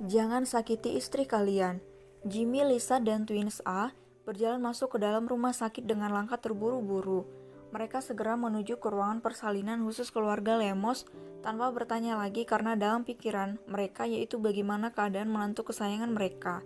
Jangan sakiti istri kalian. Jimmy, Lisa, dan Twins A berjalan masuk ke dalam rumah sakit dengan langkah terburu-buru. Mereka segera menuju ke ruangan persalinan khusus keluarga Lemos tanpa bertanya lagi karena dalam pikiran mereka yaitu bagaimana keadaan menantu kesayangan mereka.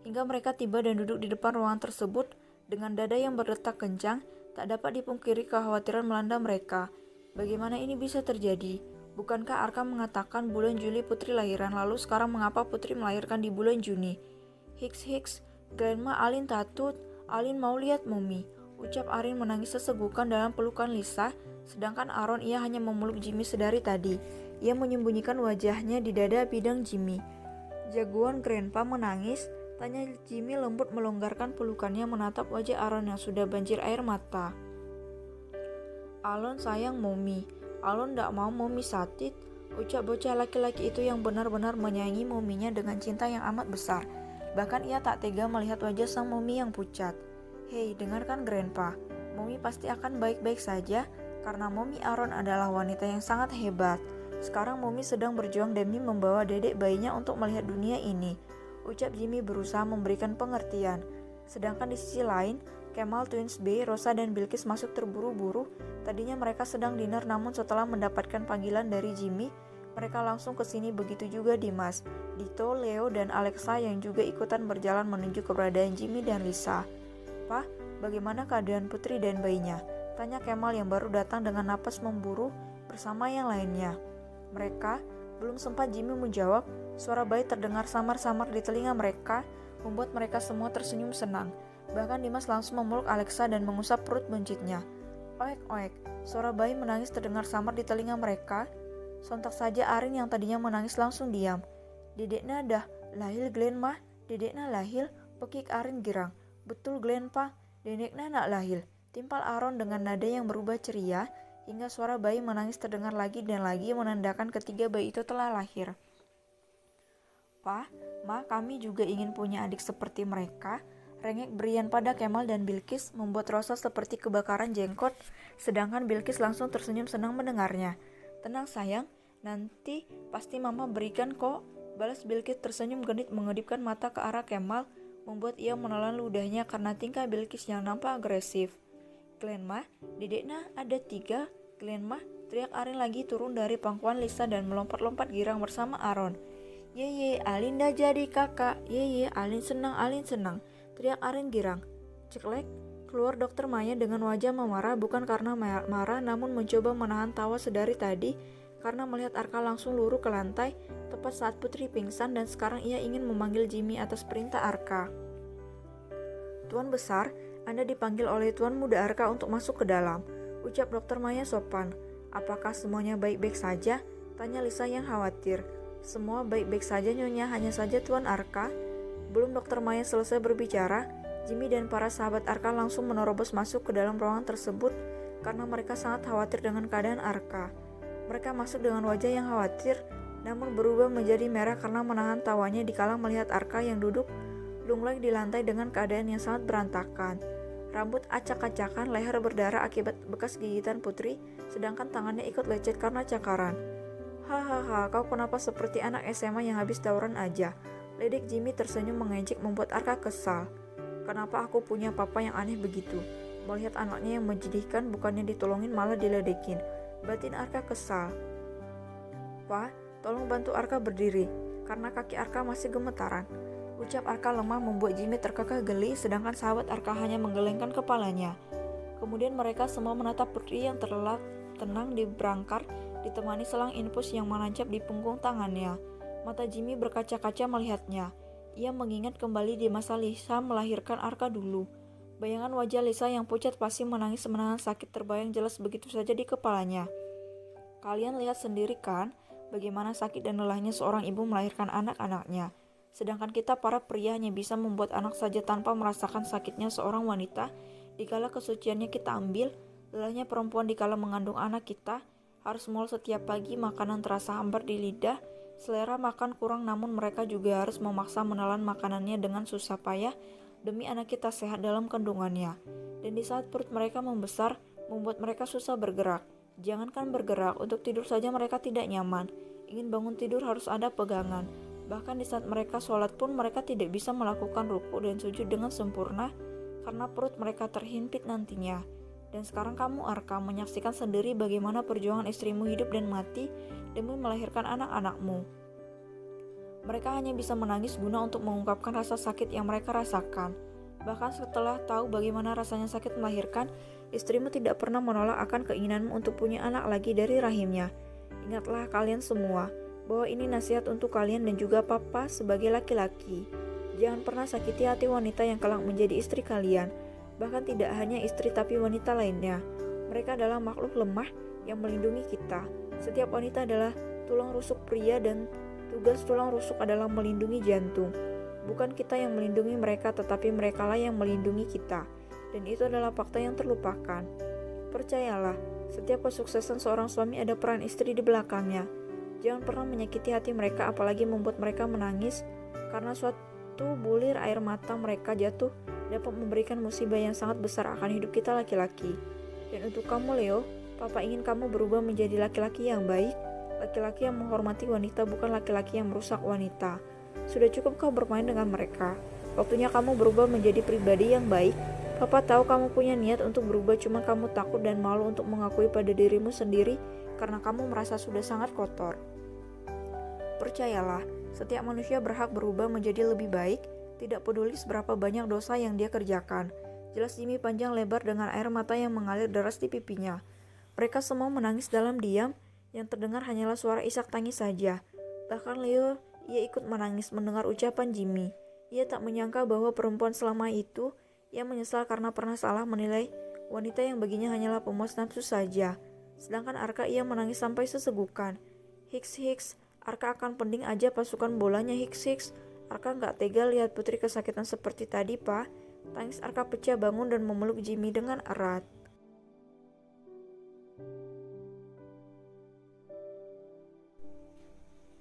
Hingga mereka tiba dan duduk di depan ruangan tersebut dengan dada yang berdetak kencang, tak dapat dipungkiri kekhawatiran melanda mereka. Bagaimana ini bisa terjadi? Bukankah Arkham mengatakan bulan Juli putri lahiran, lalu sekarang mengapa putri melahirkan di bulan Juni? Hiks, Grandma Alin takut, Alin mau lihat Mumi. Ucap Arin menangis sesegukan dalam pelukan Lisa, sedangkan Aaron ia hanya memeluk Jimmy sedari tadi. Ia menyembunyikan wajahnya di dada bidang Jimmy. Jagoan Grandpa menangis, tanya Jimmy lembut melonggarkan pelukannya menatap wajah Aaron yang sudah banjir air mata. Alon sayang Mumi. Alon ndak mau Mumi sakit, ucap bocah laki-laki itu yang benar-benar menyayangi Mominya dengan cinta yang amat besar. Bahkan ia tak tega melihat wajah sang Momi yang pucat. Hei, dengarkan Grandpa, Momi pasti akan baik-baik saja karena Momi Aaron adalah wanita yang sangat hebat. Sekarang Momi sedang berjuang demi membawa dedek bayinya untuk melihat dunia ini, ucap Jimmy berusaha memberikan pengertian. Sedangkan di sisi lain, Kemal, Twins B, Rosa, dan Bilkis masuk terburu-buru. Tadinya mereka sedang dinner, namun setelah mendapatkan panggilan dari Jimmy, mereka langsung ke sini. Begitu juga Dimas, Dito, Leo, dan Alexa yang juga ikutan berjalan menuju keberadaan Jimmy dan Lisa. Pak, bagaimana keadaan putri dan bayinya? Tanya Kemal yang baru datang dengan napas memburu bersama yang lainnya. Mereka belum sempat Jimmy menjawab, suara bayi terdengar samar-samar di telinga mereka, membuat mereka semua tersenyum senang. Bahkan Dimas langsung memeluk Alexa dan mengusap perut buncitnya. Oek, suara bayi menangis terdengar samar di telinga mereka. Sontak saja Arin yang tadinya menangis langsung diam. Dedekna dah lahir Glenn mah, dedekna lahir, pekik Arin girang. Betul Glenn pa, dedekna nak lahir. Timpal Aaron dengan nada yang berubah ceria, hingga suara bayi menangis terdengar lagi dan lagi menandakan ketiga bayi itu telah lahir. Pa, Ma, kami juga ingin punya adik seperti mereka. Rengek berian pada Kemal dan Bilkis membuat Rosa seperti kebakaran jenggot, sedangkan Bilkis langsung tersenyum senang mendengarnya. Tenang sayang, nanti pasti mama berikan kok, balas Bilkis tersenyum genit mengedipkan mata ke arah Kemal, membuat ia menelan ludahnya karena tingkah Bilkis yang nampak agresif. Glenn mah, dedekna ada 3, Glenn mah, teriak Arin lagi turun dari pangkuan Lisa dan melompat-lompat girang bersama Aaron. Ye, Alin dah jadi kakak, ye, Alin senang. Teriak Arin girang. Ceklek, keluar Dokter Maya dengan wajah memarah bukan karena marah namun mencoba menahan tawa sedari tadi karena melihat Arka langsung luruh ke lantai tepat saat Putri pingsan dan sekarang ia ingin memanggil Jimmy atas perintah Arka. Tuan Besar, Anda dipanggil oleh Tuan Muda Arka untuk masuk ke dalam, ucap Dokter Maya sopan. Apakah semuanya baik-baik saja? Tanya Lisa yang khawatir. Semua baik-baik saja Nyonya, hanya saja Tuan Arka. Belum Dokter Maya selesai berbicara, Jimmy dan para sahabat Arka langsung menerobos masuk ke dalam ruangan tersebut karena mereka sangat khawatir dengan keadaan Arka. Mereka masuk dengan wajah yang khawatir, namun berubah menjadi merah karena menahan tawanya dikala melihat Arka yang duduk lunglai di lantai dengan keadaan yang sangat berantakan. Rambut acak-acakan, leher berdarah akibat bekas gigitan Putri, sedangkan tangannya ikut lecet karena cakaran. Hahaha, kau kenapa seperti anak SMA yang habis tawuran aja? Ledek Jimmy tersenyum mengejek membuat Arka kesal. Kenapa aku punya papa yang aneh begitu? Melihat anaknya yang menjadikan bukannya ditolongin malah diledekin. Batin Arka kesal. Pa, tolong bantu Arka berdiri, karena kaki Arka masih gemetaran. Ucap Arka lemah membuat Jimmy terkekeh geli, sedangkan sahabat Arka hanya menggelengkan kepalanya. Kemudian mereka semua menatap Putri yang terlelap tenang di berangkar, ditemani selang infus yang menancap di punggung tangannya. Mata Jimmy berkaca-kaca melihatnya. Ia mengingat kembali di masa Lisa melahirkan Arka dulu. Bayangan wajah Lisa yang pucat pasti menangis menahan sakit terbayang jelas begitu saja di kepalanya. Kalian lihat sendiri kan, bagaimana sakit dan lelahnya seorang ibu melahirkan anak-anaknya. Sedangkan kita para pria hanya bisa membuat anak saja tanpa merasakan sakitnya seorang wanita. Dikala kesuciannya kita ambil, lelahnya perempuan dikala mengandung anak kita, harus mual setiap pagi, makanan terasa hambar di lidah, selera makan kurang namun mereka juga harus memaksa menelan makanannya dengan susah payah demi anak kita sehat dalam kandungannya. Dan di saat perut mereka membesar, membuat mereka susah bergerak. Jangankan bergerak, untuk tidur saja mereka tidak nyaman. Ingin bangun tidur harus ada pegangan. Bahkan di saat mereka sholat pun mereka tidak bisa melakukan ruku dan sujud dengan sempurna karena perut mereka terhimpit nantinya. Dan sekarang kamu Arka menyaksikan sendiri bagaimana perjuangan istrimu hidup dan mati demi melahirkan anak-anakmu. Mereka hanya bisa menangis guna untuk mengungkapkan rasa sakit yang mereka rasakan. Bahkan setelah tahu bagaimana rasanya sakit melahirkan, istrimu tidak pernah menolak akan keinginanmu untuk punya anak lagi dari rahimnya. Ingatlah kalian semua, bahwa ini nasihat untuk kalian dan juga papa sebagai laki-laki. Jangan pernah sakiti hati wanita yang kelak menjadi istri kalian. Bahkan tidak hanya istri tapi wanita lainnya. Mereka adalah makhluk lemah yang melindungi kita. Setiap wanita adalah tulang rusuk pria dan tugas tulang rusuk adalah melindungi jantung. Bukan kita yang melindungi mereka tetapi merekalah yang melindungi kita. Dan itu adalah fakta yang terlupakan. Percayalah, setiap kesuksesan seorang suami ada peran istri di belakangnya. Jangan pernah menyakiti hati mereka apalagi membuat mereka menangis karena suatu bulir air mata mereka jatuh dapat memberikan musibah yang sangat besar akan hidup kita laki-laki. Dan untuk kamu Leo, papa ingin kamu berubah menjadi laki-laki yang baik, laki-laki yang menghormati wanita bukan laki-laki yang merusak wanita. Sudah cukup kau bermain dengan mereka. Waktunya kamu berubah menjadi pribadi yang baik. Papa tahu kamu punya niat untuk berubah cuma kamu takut dan malu untuk mengakui pada dirimu sendiri karena kamu merasa sudah sangat kotor. Percayalah, setiap manusia berhak berubah menjadi lebih baik, tidak peduli seberapa banyak dosa yang dia kerjakan. Jelas Jimmy panjang lebar dengan air mata yang mengalir deras di pipinya. Mereka semua menangis dalam diam, yang terdengar hanyalah suara isak tangis saja. Bahkan Leo, ia ikut menangis mendengar ucapan Jimmy. Ia tak menyangka bahwa perempuan selama itu, ia menyesal karena pernah salah menilai wanita yang baginya hanyalah pemuas nafsu saja. Sedangkan Arka ia menangis sampai sesegukan. Hiks, Arka akan pending aja pasukan bolanya Hiks. Arka gak tega lihat Putri kesakitan seperti tadi, Pak. Tangis Arka pecah bangun dan memeluk Jimmy dengan erat.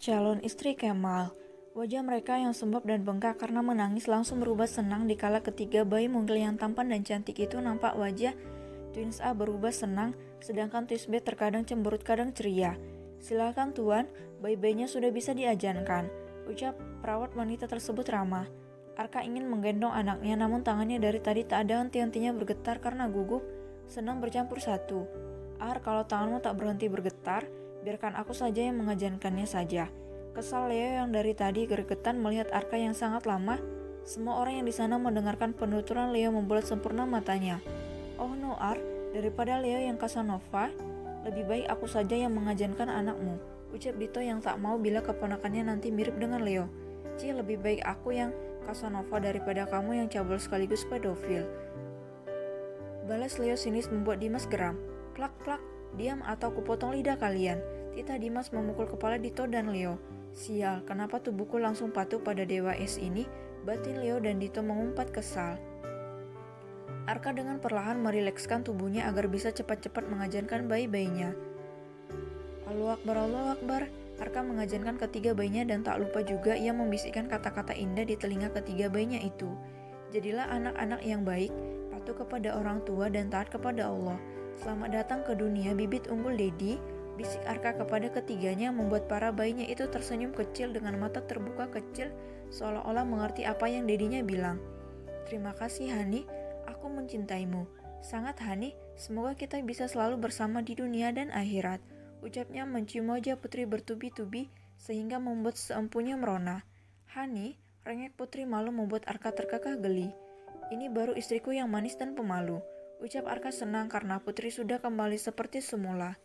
Calon istri Kemal. Wajah mereka yang sembab dan bengkak karena menangis langsung berubah senang dikala ketiga bayi mungil yang tampan dan cantik itu nampak wajah Twins A berubah senang, sedangkan Twins B terkadang cemberut kadang ceria. Silakan tuan, bayi-bayinya sudah bisa diajankan, ucap perawat wanita tersebut ramah. Arka ingin menggendong anaknya namun tangannya dari tadi tak ada henti-hentinya bergetar karena gugup, senang bercampur satu. Kalau tanganmu tak berhenti bergetar, biarkan aku saja yang mengajankannya saja. Kesal Leo yang dari tadi gregetan melihat Arka yang sangat lama. Semua orang yang di sana mendengarkan penuturan Leo membulat sempurna matanya. Oh no daripada Leo yang Casanova, lebih baik aku saja yang mengajankan anakmu, ucap Dito yang tak mau bila keponakannya nanti mirip dengan Leo. Lebih baik aku yang Casanova daripada kamu yang cabul sekaligus pedofil. Balas Leo sinis membuat Dimas geram. Plak, diam atau kupotong lidah kalian. Titah Dimas memukul kepala Dito dan Leo. Sial, kenapa tubuhku langsung patuh pada dewa es ini? Batin Leo dan Dito mengumpat kesal. Arka dengan perlahan merilekskan tubuhnya agar bisa cepat-cepat mengajarkan bayi-bayinya. Allahu Akbar. Arka mengajarkan ketiga bayinya dan tak lupa juga ia membisikkan kata-kata indah di telinga ketiga bayinya itu. Jadilah anak-anak yang baik, patuh kepada orang tua dan taat kepada Allah. Selamat datang ke dunia bibit unggul Dedi, bisik Arka kepada ketiganya membuat para bayinya itu tersenyum kecil dengan mata terbuka kecil seolah-olah mengerti apa yang Dedinya bilang. Terima kasih Hani, aku mencintaimu. Sangat Hani, semoga kita bisa selalu bersama di dunia dan akhirat. Ucapnya mencium wajah Putri bertubi-tubi sehingga membuat seempunya merona. Hani, rengek Putri malu membuat Arka terkekeh geli. Ini baru istriku yang manis dan pemalu. Ucap Arka senang karena Putri sudah kembali seperti semula.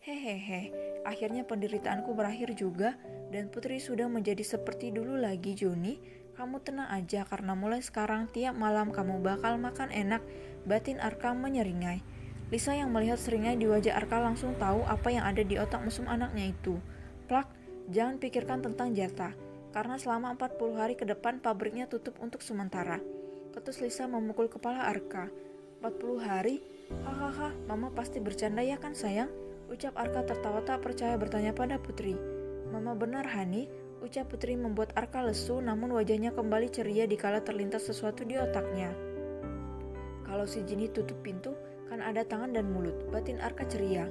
Hehehe, akhirnya penderitaanku berakhir juga dan Putri sudah menjadi seperti dulu lagi Joni. Kamu tenang aja karena mulai sekarang tiap malam kamu bakal makan enak, batin Arka menyeringai. Lisa yang melihat seringai di wajah Arka langsung tahu apa yang ada di otak mesum anaknya itu. Plak, jangan pikirkan tentang jatah, karena selama 40 hari ke depan pabriknya tutup untuk sementara. Ketus Lisa memukul kepala Arka. 40 hari? Hahaha, mama pasti bercanda ya kan sayang? Ucap Arka tertawa tak percaya bertanya pada Putri. Mama benar Hani, ucap Putri membuat Arka lesu namun wajahnya kembali ceria dikala terlintas sesuatu di otaknya. Kalau si Jini tutup pintu, kan ada tangan dan mulut, batin Arka ceria.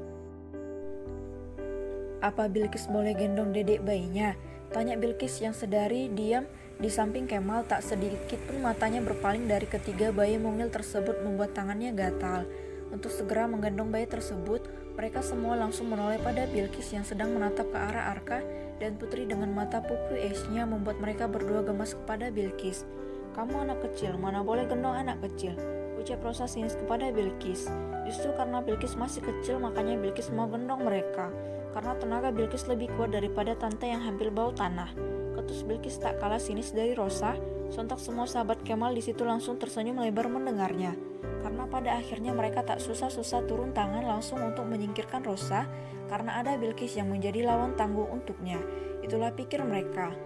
Apa Bilqis boleh gendong dedek bayinya? Tanya Bilqis yang sedari diam di samping Kemal. Tak sedikit pun matanya berpaling dari ketiga bayi mungil tersebut membuat tangannya gatal. Untuk segera menggendong bayi tersebut, mereka semua langsung menoleh pada Bilqis yang sedang menatap ke arah Arka dan Putri dengan mata pupil esnya membuat mereka berdua gemas kepada Bilqis. "Kamu anak kecil, mana boleh gendong anak kecil," ucap Rosa sinis kepada Bilqis. Justru karena Bilqis masih kecil, makanya Bilqis mau gendong mereka. Karena tenaga Bilqis lebih kuat daripada tante yang hampir bau tanah. Ketus Bilqis tak kalah sinis dari Rosa. Sontak semua sahabat Kemal di situ langsung tersenyum lebar mendengarnya. Karena pada akhirnya mereka tak susah-susah turun tangan langsung untuk menyingkirkan Rosa, karena ada Bilqis yang menjadi lawan tangguh untuknya. Itulah pikir mereka.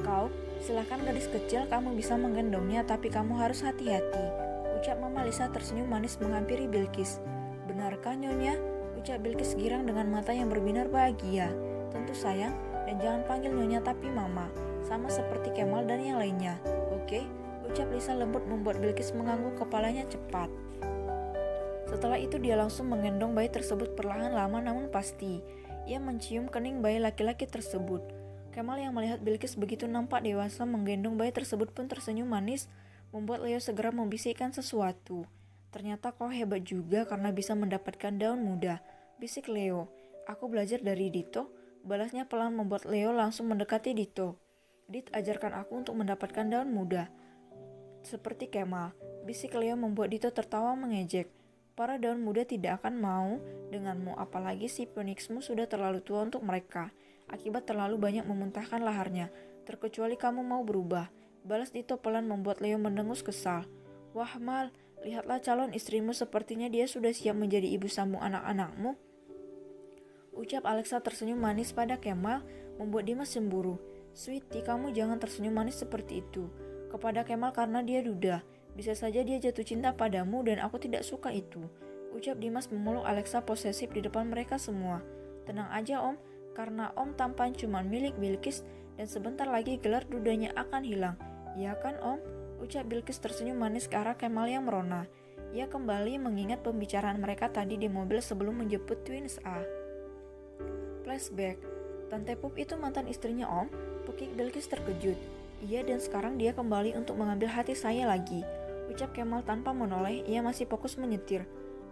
"Kau, silahkan gadis kecil, kamu bisa menggendongnya, tapi kamu harus hati-hati," ucap Mama Lisa tersenyum manis menghampiri Bilqis. "Benarkah Nyonya?" ucap Bilqis girang dengan mata yang berbinar bahagia. "Tentu sayang, dan jangan panggil Nyonya tapi Mama, sama seperti Kemal dan yang lainnya. Oke?" ucap Lisa lembut membuat Bilqis mengangguk kepalanya cepat. Setelah itu dia langsung menggendong bayi tersebut perlahan lama namun pasti. Ia mencium kening bayi laki-laki tersebut. Kemal yang melihat Bilqis begitu nampak dewasa menggendong bayi tersebut pun tersenyum manis, membuat Leo segera membisikkan sesuatu. "Ternyata kau hebat juga karena bisa mendapatkan daun muda," bisik Leo. "Aku belajar dari Dito," balasnya pelan membuat Leo langsung mendekati Dito. "Dit ajarkan aku untuk mendapatkan daun muda seperti Kemal," bisik Leo membuat Dito tertawa mengejek. "Para daun muda tidak akan mau denganmu, apalagi si Phoenixmu sudah terlalu tua untuk mereka, akibat terlalu banyak memuntahkan laharnya. Terkecuali kamu mau berubah," balas Dito pelan membuat Leo mendengus kesal. "Wah Mal, lihatlah calon istrimu, sepertinya dia sudah siap menjadi ibu sambung anak-anakmu," ucap Alexa tersenyum manis pada Kemal, membuat Dimas cemburu. "Sweetie, kamu jangan tersenyum manis seperti itu kepada Kemal karena dia duda. Bisa saja dia jatuh cinta padamu dan aku tidak suka itu," ucap Dimas memeluk Alexa posesif di depan mereka semua. "Tenang aja Om, karena Om tampan cuma milik Bilqis dan sebentar lagi gelar dudanya akan hilang. Ya kan Om?" ucap Bilqis tersenyum manis ke arah Kemal yang merona. Ia kembali mengingat pembicaraan mereka tadi di mobil sebelum menjemput Twins A. Flashback. "Tante Pup itu mantan istrinya Om?" pekik Bilqis terkejut. "Iya, dan sekarang dia kembali untuk mengambil hati saya lagi," ucap Kemal tanpa menoleh. Ia masih fokus menyetir.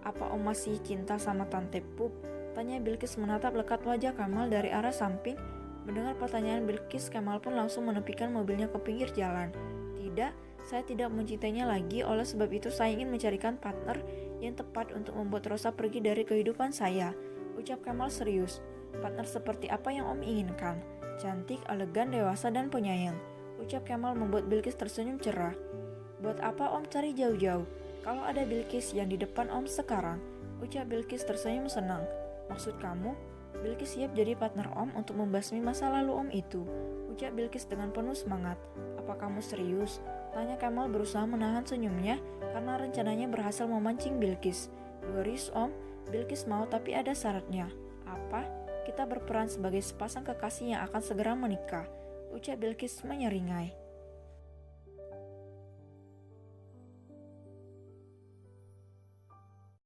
"Apa Om masih cinta sama Tante Pup?" tanya Bilqis menatap lekat wajah Kemal dari arah samping. Mendengar pertanyaan Bilqis, Kemal pun langsung menepikan mobilnya ke pinggir jalan. "Tidak, saya tidak mencintainya lagi, oleh sebab itu saya ingin mencarikan partner yang tepat untuk membuat Rosa pergi dari kehidupan saya," ucap Kemal serius. "Partner seperti apa yang Om inginkan?" "Cantik, elegan, dewasa, dan penyayang," ucap Kemal membuat Bilqis tersenyum cerah. "Buat apa Om cari jauh-jauh? Kalau ada Bilqis yang di depan Om sekarang," ucap Bilqis tersenyum senang. "Maksud kamu, Bilqis siap jadi partner Om untuk membasmi masa lalu Om itu," ucap Bilqis dengan penuh semangat. "Apa kamu serius?" tanya Kemal berusaha menahan senyumnya karena rencananya berhasil memancing Bilqis. "Doris Om, Bilqis mau tapi ada syaratnya." "Apa?" "Kita berperan sebagai sepasang kekasih yang akan segera menikah," ucap Bilqis menyeringai.